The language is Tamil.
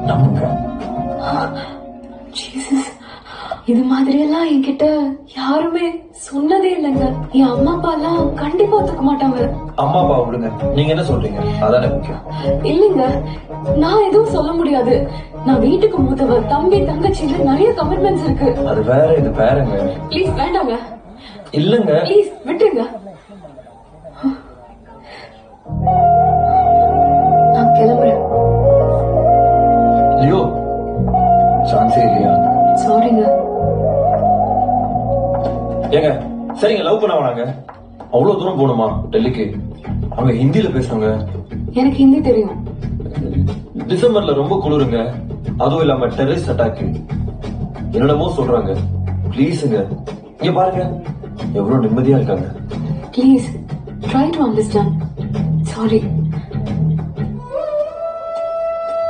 நம்புங்க. ஜீசஸ், இது மாதிரி எல்லாம் என்கிட்ட யாருமே சொன்னதே இல்லைங்க. என் அம்மா அப்பா எல்லாம் கண்டிப்பா ஒத்துக்க மாட்டாங்க. அம்மா அப்பா விடுங்க, நீங்க என்ன சொல்றீங்க அதானே முக்கியம். இல்லைங்க, நான் எதுவும் சொல்ல முடியாது. நான் வீட்டுக்கு மூத்தவ, தம்பி தங்கச்சின்னு நிறைய கமிட்மெண்ட்ஸ் இருக்கு. அது வேற, இது வேறங்க. ப்ளீஸ் வேண்டாங்க. இல்லங்க ப்ளீஸ் விட்டுருங்க. நான் கிளம்புறேன். லியோ, சான்ஸே இல்லையா? சாரிங்க. ஏங்க சரிங்க, லவ் பண்ண வேணாங்க. அவ்வளவு தூரம் போகணுமா டெல்லிக்கு? அவங்க ஹிந்தியில பேசுறாங்க. எனக்கு ஹிந்தி தெரியும். டிசம்பர்ல ரொம்ப குளிருங்க, அதுவும் இல்லாம டெரரிஸ்ட் அட்டாக் என்னென்னமோ சொல்றாங்க. ப்ளீஸுங்க, இங்க பாருங்க எவ்வளவு நிம்மதியா இருக்காங்க. Please try to understand. Sorry.